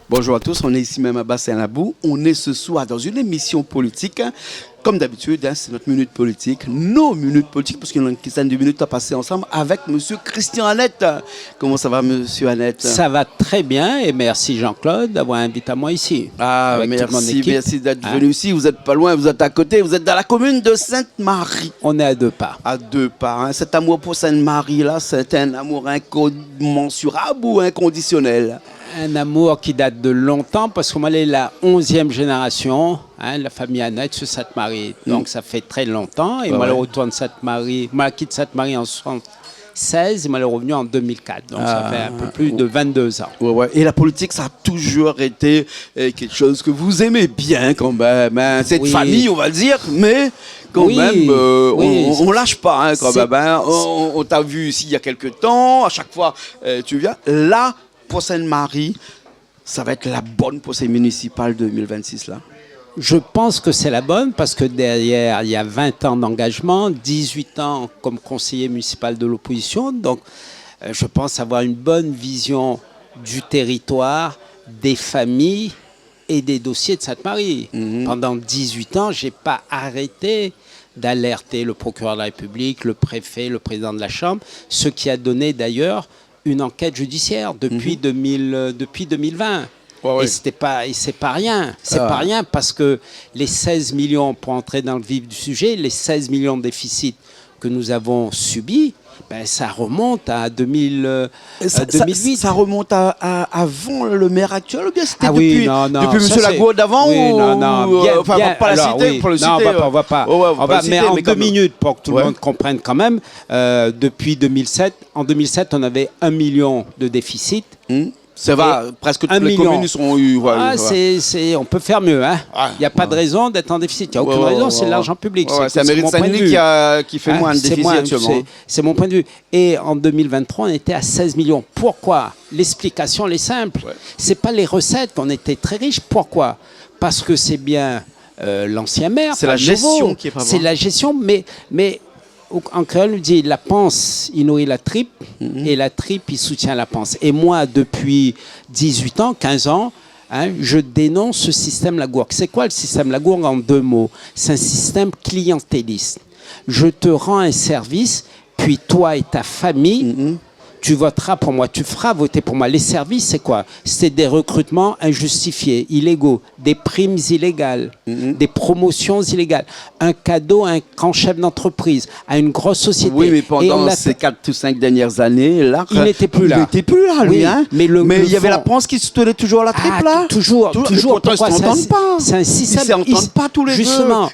Bonjour à tous, on est ici même à Bassin-Labou. On est ce soir dans une émission politique. Comme d'habitude, c'est notre minute politique, nos minutes politiques, parce qu'il y a une quinzaine de minutes à passer ensemble avec Monsieur Christian Annette. Comment ça va, Monsieur Annette? Ça va très bien et merci Jean-Claude d'avoir invité à moi ici. Ah, merci d'être venu ici. Vous n'êtes pas loin, vous êtes à côté, vous êtes dans la commune de Sainte-Marie. On est à 2 pas. À 2 pas. Cet amour pour Sainte-Marie-là, c'est un amour incommensurable ou inconditionnel? Un amour qui date de longtemps parce qu'on est la 11e génération, la famille Annette sur Sainte-Marie. Donc ça fait très longtemps. Et moi, je retourne Sainte-Marie. Moi, je quitte Sainte-Marie en 1976 et moi, je suis revenu en 2004. Donc ça fait un peu plus de 22 ans. Et la politique, ça a toujours été quelque chose que vous aimez bien quand même. Cette famille, on va le dire, mais quand même, on lâche pas quand même. On t'a vu ici il y a quelques temps. À chaque fois, tu viens. Là, pour Sainte-Marie, ça va être la bonne pour ces municipales 2026 là? Je pense que c'est la bonne parce que derrière, il y a 20 ans d'engagement, 18 ans comme conseiller municipal de l'opposition. Donc, je pense avoir une bonne vision du territoire, des familles et des dossiers de Sainte-Marie. Pendant 18 ans, je n'ai pas arrêté d'alerter le procureur de la République, le préfet, le président de la Chambre, ce qui a donné d'ailleurs une enquête judiciaire depuis 2020. Et c'est pas rien. C'est pas rien parce que les 16 millions, pour entrer dans le vif du sujet, les 16 millions de déficits que nous avons subis, ça remonte à 2008. Ça remonte à avant le maire actuel ou bien c'était depuis M. Lagour d'avant? Oui, on va pas. Mais en 2 minutes pour que tout le monde comprenne quand même, depuis 2007, en 2007, on avait 1 million de déficit. Ça va, presque toutes les communes sont eu. On peut faire mieux. Il n'y a pas de raison d'être en déficit. Il n'y a aucune raison, c'est de l'argent public. C'est la mairie de Saint-Denis qui fait moins de déficit actuellement. C'est mon point de vue. Et en 2023, on était à 16 millions. Pourquoi? L'explication, elle est simple. Ce n'est pas les recettes qu'on était très riches. Pourquoi? Parce que c'est bien l'ancien maire. C'est la gestion qui est pas bonne. C'est la gestion, mais en créole, on dit la panse, il nourrit la tripe, et la tripe, il soutient la panse. Et moi, depuis 18 ans, 15 ans, je dénonce ce système Lagourgue. C'est quoi le système Lagourgue en 2 mots? C'est un système clientéliste. Je te rends un service, puis toi et ta famille, tu voteras pour moi, tu feras voter pour moi. Les services, c'est quoi? C'est des recrutements injustifiés, illégaux, des primes illégales, des promotions illégales, un cadeau à un grand chef d'entreprise, à une grosse société. Oui, mais pendant ces 4 ou 5 dernières années, là, il n'était plus là. Il n'était plus là, lui. Mais il y avait la France qui soutenait toujours la triple, là. Toujours. Pourquoi ils ne s'entendent pas? C'est un système. Ils ne s'entendent pas tous les deux.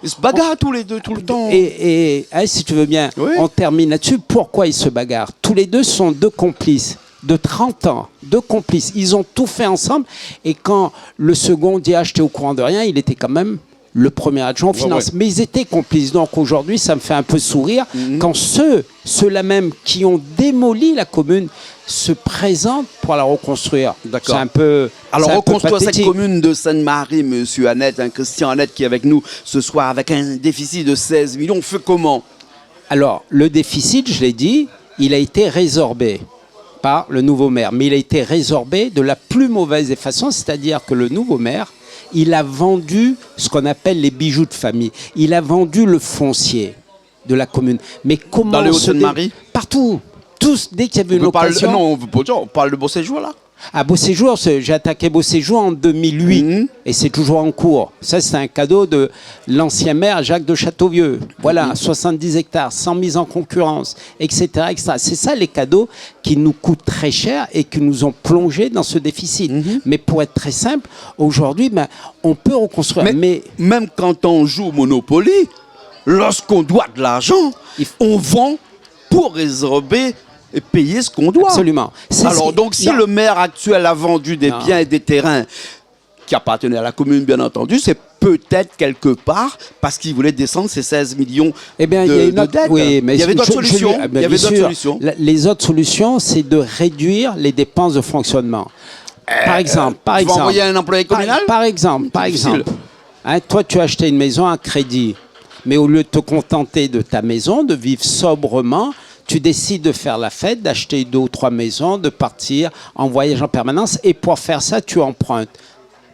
Ils se bagarrent tous les deux, tout le temps. Et si tu veux bien, on termine là-dessus. Pourquoi ils se bagarrent? Tous les deux sont 2 complices de 30 ans, 2 complices. Ils ont tout fait ensemble. Et quand le second dit « j'étais au courant de rien », il était quand même le premier adjoint aux finances. Mais ils étaient complices. Donc aujourd'hui, ça me fait un peu sourire quand ceux-là même qui ont démoli la commune se présentent pour la reconstruire. D'accord. C'est un peu. Alors, reconstruire cette commune de Sainte-Marie, Monsieur Annette, Christian Annette qui est avec nous ce soir avec un déficit de 16 millions, on fait comment? Alors, le déficit, je l'ai dit, il a été résorbé par le nouveau maire. Mais il a été résorbé de la plus mauvaise des façons, c'est-à-dire que le nouveau maire, il a vendu ce qu'on appelle les bijoux de famille. Il a vendu le foncier de la commune. Mais comment? Dans les Hauts-de-Seine-Marie? Partout. Tous, dès qu'il y avait une occasion... on parle de Beauséjour, là? À Beauséjour, j'ai attaqué Beauséjour en 2008 et c'est toujours en cours. Ça, c'est un cadeau de l'ancien maire Jacques de Châteauvieux. Voilà, 70 hectares, sans mise en concurrence, etc. etc. C'est ça les cadeaux qui nous coûtent très cher et qui nous ont plongé dans ce déficit. Mais pour être très simple, aujourd'hui, on peut reconstruire. Mais même quand on joue au Monopoly, lorsqu'on doit de l'argent, on vend pour résorber et payer ce qu'on doit. Absolument. Alors, donc, si le maire actuel a vendu des biens et des terrains qui appartenaient à la commune, bien entendu, c'est peut-être quelque part parce qu'il voulait descendre ces 16 millions de dettes. Oui, mais il y avait d'autres solutions. Les autres solutions, c'est de réduire les dépenses de fonctionnement. Par exemple, envoyer un employé communal. Par exemple, toi, tu as acheté une maison à crédit, mais au lieu de te contenter de ta maison, de vivre sobrement, Tu décides de faire la fête, d'acheter 2 ou 3 maisons, de partir en voyage en permanence. Et pour faire ça, tu empruntes.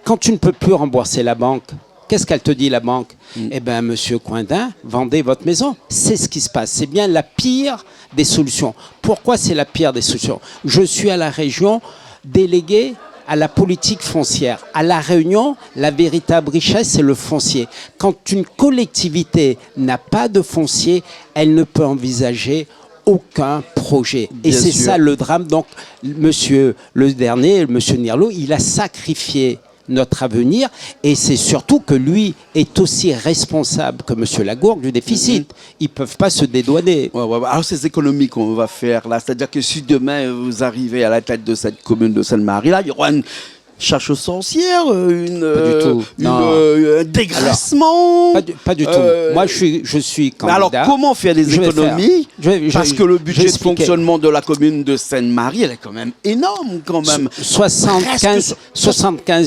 Quand tu ne peux plus rembourser la banque, qu'est-ce qu'elle te dit, la banque? Eh bien, monsieur Coindin, vendez votre maison. C'est ce qui se passe. C'est bien la pire des solutions. Pourquoi c'est la pire des solutions? Je suis à la région délégué à la politique foncière. À La Réunion, la véritable richesse, c'est le foncier. Quand une collectivité n'a pas de foncier, elle ne peut envisager aucun projet. Et c'est ça le drame. Donc, monsieur Nirlo, il a sacrifié notre avenir, et c'est surtout que lui est aussi responsable que M. Lagourgue du déficit. Ils ne peuvent pas se dédouaner. Alors ces économies qu'on va faire là, c'est-à-dire que si demain vous arrivez à la tête de cette commune de Sainte-Marie, là, il y aura une chasse aux sorcières, un dégraissement. Alors, pas du tout. Moi, je suis candidat. Mais alors, comment faire des économies? Parce que le budget de fonctionnement de la commune de Sainte-Marie, elle est quand même énorme, quand même. 75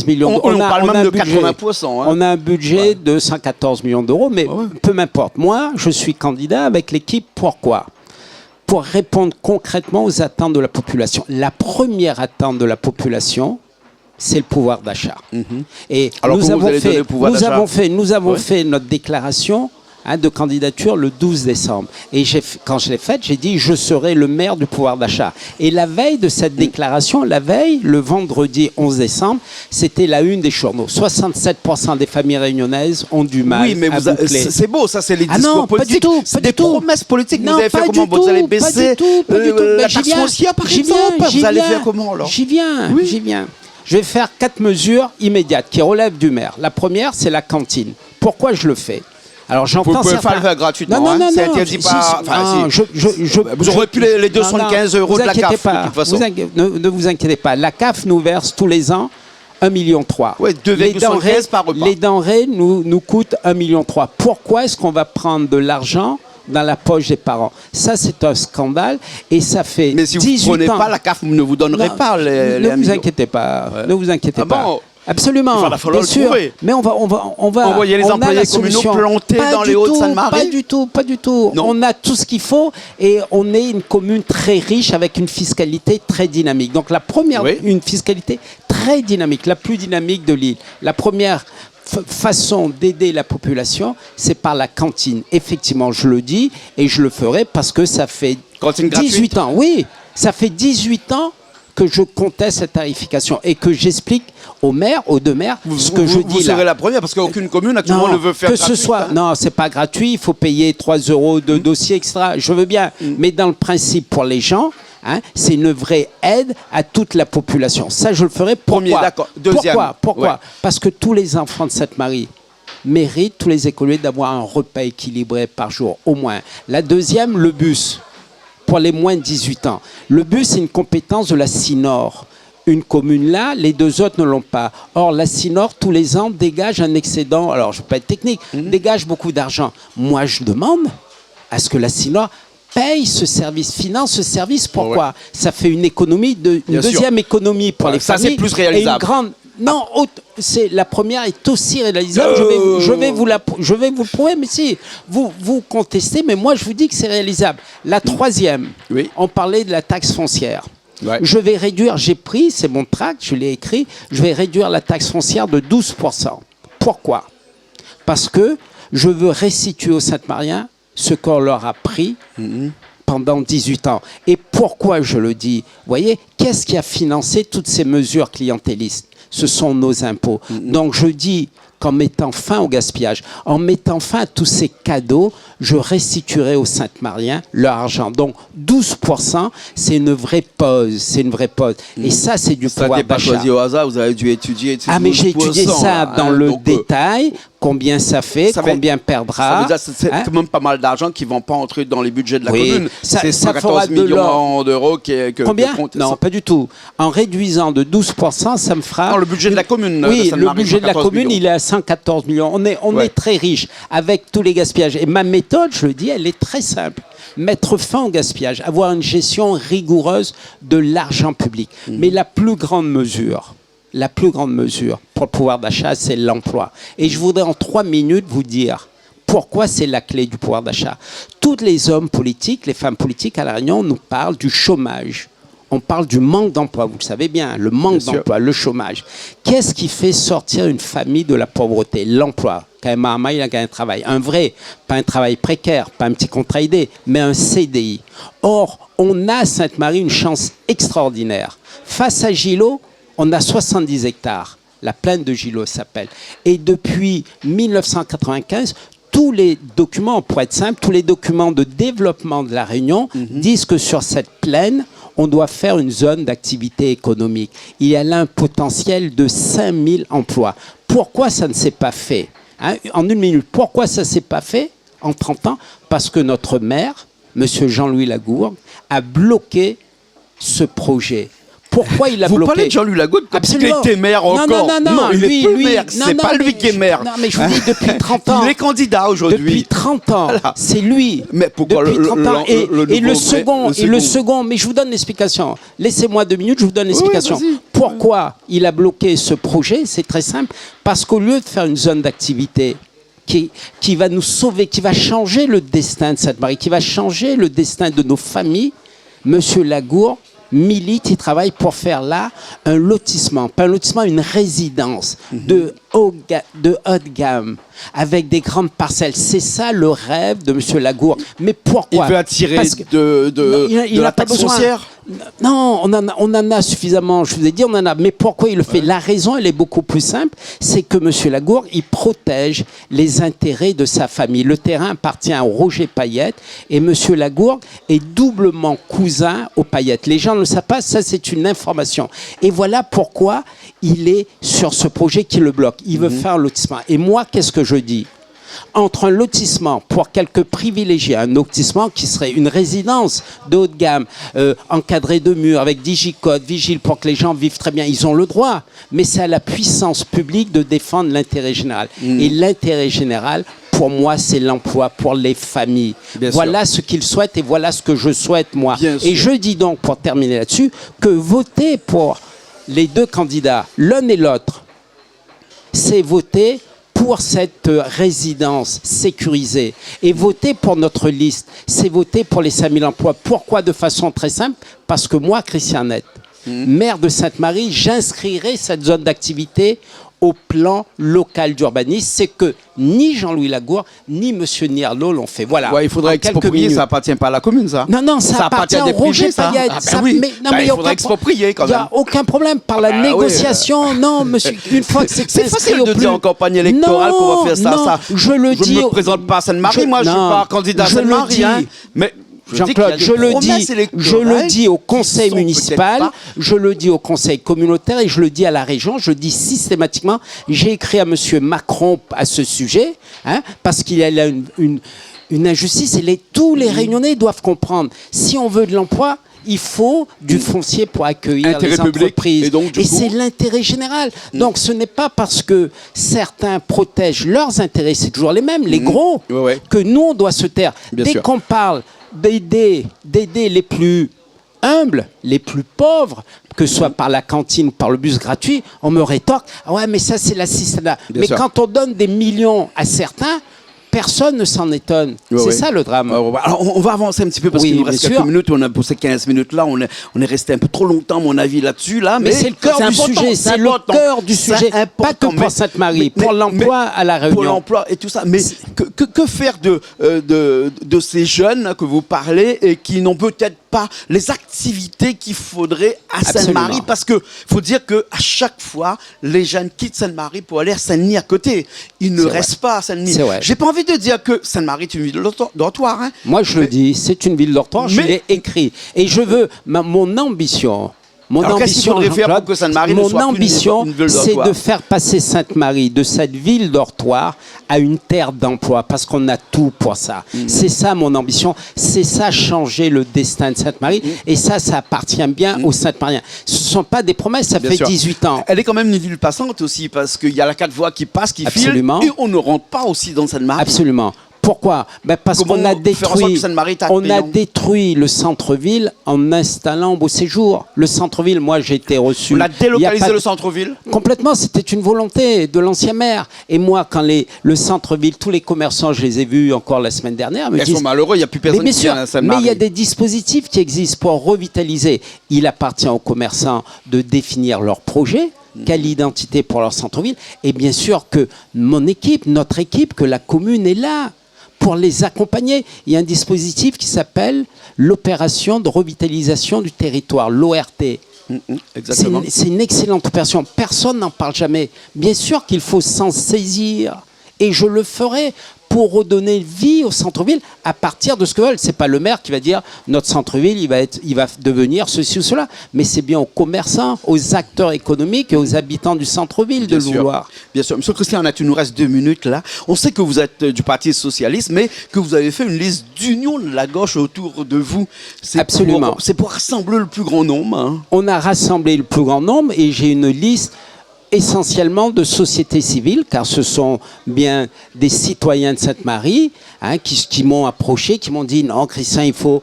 millions d'euros. On parle même de 80%. Hein. On a un budget de 114 millions d'euros, mais peu m'importe. Moi, je suis candidat avec l'équipe. Pourquoi? Pour répondre concrètement aux attentes de la population. La première attente de la population, c'est le pouvoir d'achat. Et alors nous avons fait notre déclaration de candidature le 12 décembre. Et quand je l'ai faite, j'ai dit je serai le maire du pouvoir d'achat. Et la veille de cette déclaration, le vendredi 11 décembre, c'était la une des journaux. 67% des familles réunionnaises ont du mal à boucler. C'est beau, ça c'est les discours politiques. C'est des promesses politiques. Vous allez faire comment? Vous allez baisser la taxe foncière par exemple? Vous allez faire comment alors? J'y viens. Je vais faire 4 mesures immédiates qui relèvent du maire. La première, c'est la cantine. Pourquoi je le fais? Alors j'entends vous pouvez pas le faire gratuitement. Non. Vous aurez plus les 215 euros de la CAF de toute façon. Ne vous inquiétez pas. La CAF nous verse tous les ans 1,3 million. Ouais, 2,75 par repas. Les denrées nous coûtent 1,3 million. Pourquoi est-ce qu'on va prendre de l'argent dans la poche des parents? Ça, c'est un scandale et ça fait 18 ans. Mais si vous ne prenez pas, la CAF ne vous donnerait pas les Ne vous inquiétez pas. Ne vous inquiétez pas. Bon, absolument. Il va falloir bien sûr. Trouver. Mais on va envoyer les employés communaux plantés dans les Hauts-de-Seine-Marie. Pas du tout. Non. On a tout ce qu'il faut et on est une commune très riche avec une fiscalité très dynamique. Donc la première, une fiscalité très dynamique, la plus dynamique de l'île. La première façon d'aider la population, c'est par la cantine. Effectivement, je le dis et je le ferai parce que ça fait 18 ans. Oui, ça fait 18 ans que je conteste cette tarification et que j'explique aux maires, aux 2 maires, ce que je dis là. Vous serez la première parce qu'aucune commune actuellement ne veut faire gratuit. Non, c'est pas gratuit, il faut payer 3 euros de dossier, etc. Je veux bien, mais dans le principe pour les gens, c'est une vraie aide à toute la population. Ça, je le ferai. Pourquoi? Deuxième. Pourquoi? Parce que tous les enfants de Sainte-Marie méritent, tous les écoliers, d'avoir un repas équilibré par jour, au moins. La deuxième, le bus, pour les moins de 18 ans. Le bus, c'est une compétence de la CINOR. Une commune là, les 2 autres ne l'ont pas. Or, la CINOR, tous les ans, dégage un excédent, alors je ne vais pas être technique, dégage beaucoup d'argent. Moi, je demande à ce que la CINOR paye ce service, finance ce service. Pourquoi? Ça fait une économie, une deuxième économie pour les familles. Ça, c'est plus réalisable. Et une grande... Non, la première est aussi réalisable. Je vais vous le prouver, mais si vous contestez, mais moi je vous dis que c'est réalisable. La troisième, on parlait de la taxe foncière. Je vais réduire, c'est mon tract, je l'ai écrit, je vais réduire la taxe foncière de 12%. Pourquoi? Parce que je veux restituer aux Sainte-Mariens ce qu'on leur a pris pendant 18 ans. Et pourquoi je le dis? Vous voyez, qu'est-ce qui a financé toutes ces mesures clientélistes? Ce sont nos impôts. Donc je dis qu'en mettant fin au gaspillage, en mettant fin à tous ces cadeaux, je restituerai aux Sainte-Mariens leur argent. Donc 12%, c'est une vraie pause. Et ça, c'est du pouvoir d'achat. Ça n'est pas choisi au hasard, vous avez dû étudier. Mais j'ai étudié ça dans le détail. Combien ça fait, combien perdra. Ça veut dire c'est quand même pas mal d'argent qui ne vont pas entrer dans les budgets de la commune. C'est 114 millions d'euros combien? Non, pas du tout. En réduisant de 12%, ça me fera... Non, le budget de la commune. Oui, le budget de la commune, il est à 114 millions. On est très riche avec tous les gaspillages. Et ma méthode, je le dis, elle est très simple. Mettre fin au gaspillage, avoir une gestion rigoureuse de l'argent public. Mais la plus grande mesure pour le pouvoir d'achat, c'est l'emploi. Et je voudrais en 3 minutes vous dire Pourquoi c'est la clé du pouvoir d'achat? Tous les hommes politiques, les femmes politiques à La Réunion nous parlent du chômage. On parle du manque d'emploi, vous le savez bien, le manque d'emploi, le chômage. Qu'est-ce qui fait sortir une famille de la pauvreté? L'emploi. Quand Mahama, il a gagné un travail. Un vrai, pas un travail précaire, pas un petit contrat aidé, mais un CDI. Or, on a à Sainte-Marie une chance extraordinaire. Face à Gilo, on a 70 hectares. La plaine de Gilo s'appelle. Et depuis 1995, tous les documents, pour être simple, tous les documents de développement de La Réunion disent que sur cette plaine, on doit faire une zone d'activité économique. Il y a là un potentiel de 5000 emplois. Pourquoi ça ne s'est pas fait, hein? En une minute, pourquoi ça ne s'est pas fait en 30 ans? Parce que notre maire, M. Jean-Louis Lagourgue, a bloqué ce projet. Pourquoi il a bloqué? Vous parlez de Jean-Louis Lagourgue comme s'il était maire encore. Non, il est plus maire, c'est pas lui qui est maire. Non, mais je vous dis, depuis 30 ans. Il est candidat aujourd'hui. Depuis 30 ans, voilà. C'est lui. Mais pourquoi depuis 30 ans. Et le second, mais je vous donne l'explication. Laissez-moi 2 minutes, je vous donne l'explication. Oui, pourquoi il a bloqué ce projet? C'est très simple. Parce qu'au lieu de faire une zone d'activité qui va nous sauver, qui va changer le destin de Sainte-Marie, qui va changer le destin de nos familles, M. Lagourgue milite, il travaille pour faire là un lotissement, pas un lotissement, une résidence de haute gamme, avec des grandes parcelles. C'est ça le rêve de M. Lagourgue. Mais pourquoi? Il veut attirer de la taxe foncière? Non, on en a suffisamment, je vous ai dit, on en a. Mais pourquoi il le fait? La raison, elle est beaucoup plus simple, c'est que M. Lagourgue, il protège les intérêts de sa famille. Le terrain appartient à Roger Payette et M. Lagourgue est doublement cousin aux Payette. Les gens ne le savent pas, ça c'est une information. Et voilà pourquoi il est sur ce projet qui le bloque. Il veut faire un lotissement. Et moi, qu'est-ce que je dis? Entre un lotissement pour quelques privilégiés, un lotissement qui serait une résidence de haute gamme, encadrée de murs, avec digicodes, vigile pour que les gens vivent très bien, ils ont le droit. Mais c'est à la puissance publique de défendre l'intérêt général. Et l'intérêt général, pour moi, c'est l'emploi pour les familles. Voilà ce qu'ils souhaitent et voilà ce que je souhaite, moi. Et je dis donc, pour terminer là-dessus, que voter pour les deux candidats, l'un et l'autre, c'est voter pour cette résidence sécurisée. Et voter pour notre liste, c'est voter pour les 5000 emplois. Pourquoi? De façon très simple, parce que moi, Christian Net, maire de Sainte-Marie, j'inscrirai cette zone d'activité au plan local d'urbanisme. C'est que ni Jean-Louis Lagourgue, ni M. Nierlo l'ont fait. Voilà. Ouais, il faudrait exproprier, ça appartient pas à la commune, ça. Non, ça appartient à Roger Payette. Il faudrait exproprier quand même. Il n'y a aucun problème par la négociation. Non, monsieur, une fois que c'est facile de dire en campagne électorale qu'on va faire ça. Je le dis. Je ne me présente pas à Sainte-Marie, moi, je ne suis pas candidat à Sainte-Marie. Mais Jean-Claude, je le dis au conseil municipal, je le dis au conseil communautaire et je le dis à la région, je dis systématiquement, j'ai écrit à M. Macron à ce sujet, hein, parce qu'il y a là une injustice et tous les Réunionnais doivent comprendre, si on veut de l'emploi, il faut du foncier pour accueillir les entreprises. Et c'est l'intérêt général. Donc ce n'est pas parce que certains protègent leurs intérêts, c'est toujours les mêmes, les gros, que nous on doit se taire. Dès qu'on parle d'aider les plus humbles, les plus pauvres, que ce soit par la cantine ou par le bus gratuit, on me rétorque, ah ouais, mais ça c'est l'assistanat. Mais quand on donne des millions à certains, personne ne s'en étonne. C'est ça le drame. Alors on va avancer un petit peu parce qu'il nous reste quelques minutes. Pour ces 15 minutes-là, on est resté un peu trop longtemps, à mon avis, là-dessus. Mais c'est le cœur du sujet. C'est le cœur du sujet. Pas que pour Sainte-Marie, pour l'emploi à La Réunion. Pour l'emploi et tout ça. Mais que faire de ces jeunes que vous parlez et qui n'ont peut-être pas les activités qu'il faudrait à Sainte-Marie? Parce qu'il faut dire qu'à chaque fois, les jeunes quittent Sainte-Marie pour aller à Saint-Denis à côté. Ils ne restent pas à Saint-Denis. J'ai pas envie de dire que Sainte-Marie est une ville dortoir. Hein. Moi, je le dis, c'est une ville dortoir, je l'ai écrit. Et je veux, mon ambition... Mon ambition, c'est de faire passer Sainte-Marie de cette ville dortoir à une terre d'emploi, parce qu'on a tout pour ça. C'est ça mon ambition, c'est ça changer le destin de Sainte-Marie, et ça appartient bien aux Sainte-Mariens. Ce ne sont pas des promesses, ça fait 18 ans. Elle est quand même une ville passante aussi, parce qu'il y a la 4 voies qui passent, qui filent, et on ne rentre pas aussi dans Sainte-Marie. Absolument. Pourquoi? Parce qu'on a détruit le centre-ville en installant Beau Séjour. Le centre-ville, moi j'ai été reçu. On a délocalisé le centre-ville? Complètement, c'était une volonté de l'ancien maire. Et moi, quand le centre-ville, tous les commerçants, je les ai vus encore la semaine dernière. Ils sont malheureux, il n'y a plus personne qui vient à Sainte-Marie. Mais il y a des dispositifs qui existent pour revitaliser. Il appartient aux commerçants de définir leur projet. Quelle identité pour leur centre-ville. Et bien sûr que notre équipe, que la commune est là pour les accompagner. Il y a un dispositif qui s'appelle l'opération de revitalisation du territoire, l'ORT. Exactement. C'est une excellente opération. Personne n'en parle jamais. Bien sûr qu'il faut s'en saisir. Et je le ferai pour redonner vie au centre-ville à partir de ce que veulent. C'est pas le maire qui va dire notre centre-ville, il va devenir ceci ou cela. Mais c'est bien aux commerçants, aux acteurs économiques et aux habitants du centre-ville de le vouloir. Bien sûr. Monsieur Christian, il nous reste 2 minutes là. On sait que vous êtes du Parti socialiste, mais que vous avez fait une liste d'union de la gauche autour de vous. Absolument. C'est pour rassembler le plus grand nombre. Hein. On a rassemblé le plus grand nombre et j'ai une liste essentiellement de société civile, car ce sont bien des citoyens de Sainte-Marie qui m'ont approché, qui m'ont dit non, Christian, il faut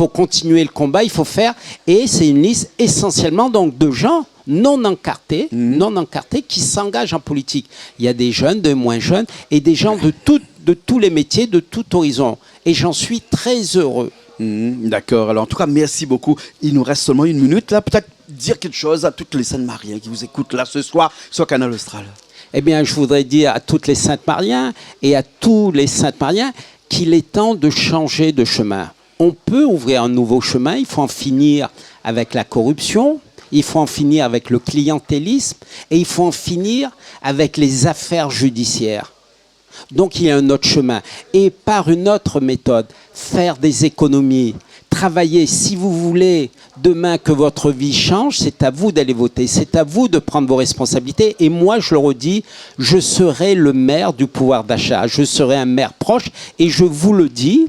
continuer le combat, il faut faire. Et c'est une liste essentiellement donc de gens non encartés qui s'engagent en politique. Il y a des jeunes, des moins jeunes, et des gens de tous les métiers, de tout horizon. Et j'en suis très heureux. D'accord. Alors en tout cas, merci beaucoup. Il nous reste seulement 1 minute là. Peut-être dire quelque chose à toutes les Sainte-Mariens qui vous écoutent là ce soir sur Canal Austral. Eh bien, je voudrais dire à toutes les Sainte-Mariens et à tous les Sainte-Mariens qu'il est temps de changer de chemin. On peut ouvrir un nouveau chemin. Il faut en finir avec la corruption. Il faut en finir avec le clientélisme. Et il faut en finir avec les affaires judiciaires. Donc il y a un autre chemin. Et par une autre méthode, faire des économies, travailler. Si vous voulez demain que votre vie change, c'est à vous d'aller voter. C'est à vous de prendre vos responsabilités. Et moi, je le redis, je serai le maire du pouvoir d'achat. Je serai un maire proche. Et je vous le dis,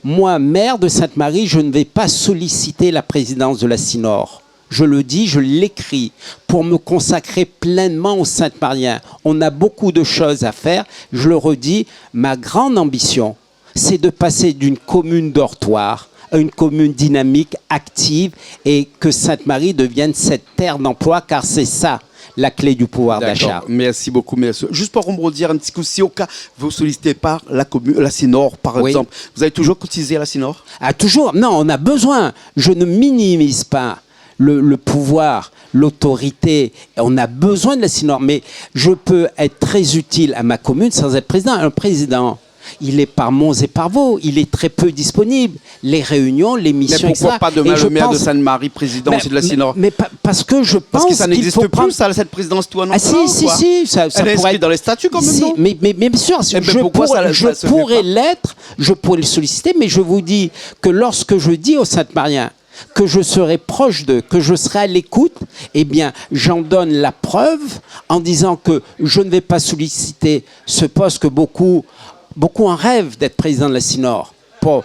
moi, maire de Sainte-Marie, je ne vais pas solliciter la présidence de la Synor. Je le dis, je l'écris pour me consacrer pleinement aux Sainte-Mariens. On a beaucoup de choses à faire. Je le redis, ma grande ambition, c'est de passer d'une commune dortoir à une commune dynamique, active, et que Sainte-Marie devienne cette terre d'emploi, car c'est ça la clé du pouvoir d'achat. Merci beaucoup. Merci. Juste pour rebondir un petit coup, si au cas vous sollicitez par la commune, la Synor par exemple, vous avez toujours cotisé à la Synor? Toujours. Non, on a besoin. Je ne minimise pas le pouvoir, l'autorité. On a besoin de la Synor, mais je peux être très utile à ma commune sans être président. Un président, il est par Mons et par Vaux, il est très peu disponible. Les réunions, les missions, etc. Mais pourquoi pas demain le maire de Sainte-Marie, président de la Synor? Parce que je pense que ça n'existe plus, ça, cette présidence tout annoncée. Si, ça elle est inscrite dans les statuts quand même, non? Mais bien sûr, je pourrais l'être, je pourrais le solliciter, mais je vous dis que lorsque je dis aux Sainte-Mariens que je serai proche d'eux, que je serai à l'écoute, eh bien, j'en donne la preuve en disant que je ne vais pas solliciter ce poste que beaucoup en rêvent d'être président de la Synor. Pour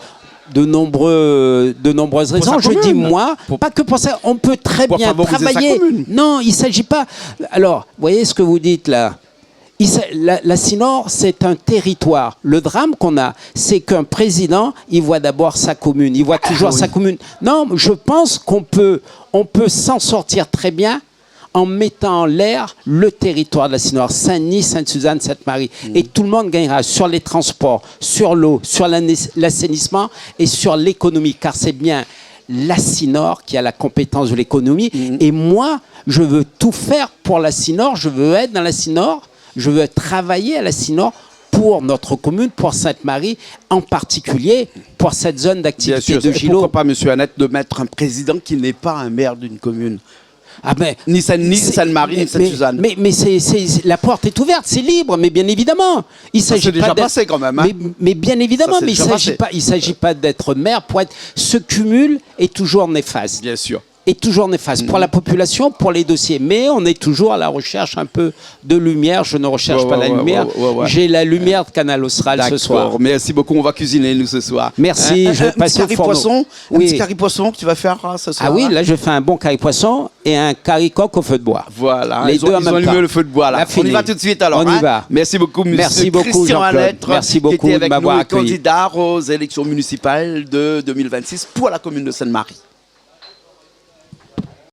de nombreuses raisons. Je dis moi, pas que pour ça, on peut très bien travailler. Non, il ne s'agit pas. Alors, vous voyez ce que vous dites là? La Synor, c'est un territoire. Le drame qu'on a, c'est qu'un président, il voit d'abord sa commune. Il voit toujours sa commune. Non, je pense qu'on peut s'en sortir très bien en mettant en l'air le territoire de la Synor. Saint-Denis, Sainte-Suzanne, Sainte-Marie. Et tout le monde gagnera sur les transports, sur l'eau, sur l'assainissement et sur l'économie. Car c'est bien la Synor qui a la compétence de l'économie. Et moi, je veux tout faire pour la Synor. Je veux être dans la Synor. Je veux travailler à la Synor pour notre commune, pour Sainte-Marie, en particulier pour cette zone d'activité de Gillot. Pourquoi pas, monsieur Annette, de mettre un président qui n'est pas un maire d'une commune? Ni Sainte-Marie, ni Sainte-Suzanne. Mais la porte est ouverte, c'est libre, mais bien évidemment. C'est déjà passé quand même. Hein. Mais bien évidemment, mais il ne s'agit pas d'être maire pour être... Ce cumul est toujours néfaste. Bien sûr. est toujours néfaste pour la population, pour les dossiers. Mais on est toujours à la recherche un peu de lumière. Je ne recherche pas la lumière. J'ai la lumière de Canal Austral ce soir. Merci beaucoup. On va cuisiner, nous, ce soir. Merci. Je vais passer au fourneau. Un petit curry poisson que tu vas faire ce soir. Ah oui, là, je fais un bon curry poisson et un curry coq au feu de bois. Voilà. Les deux en même temps. Ils ont allumé le feu de bois, là. On y va tout de suite, alors. On y va. Merci beaucoup, monsieur Merci beaucoup, Christian Alêtre. Merci beaucoup de m'avoir accueilli. candidat aux élections municipales de 2026 pour la commune de Sainte-Marie.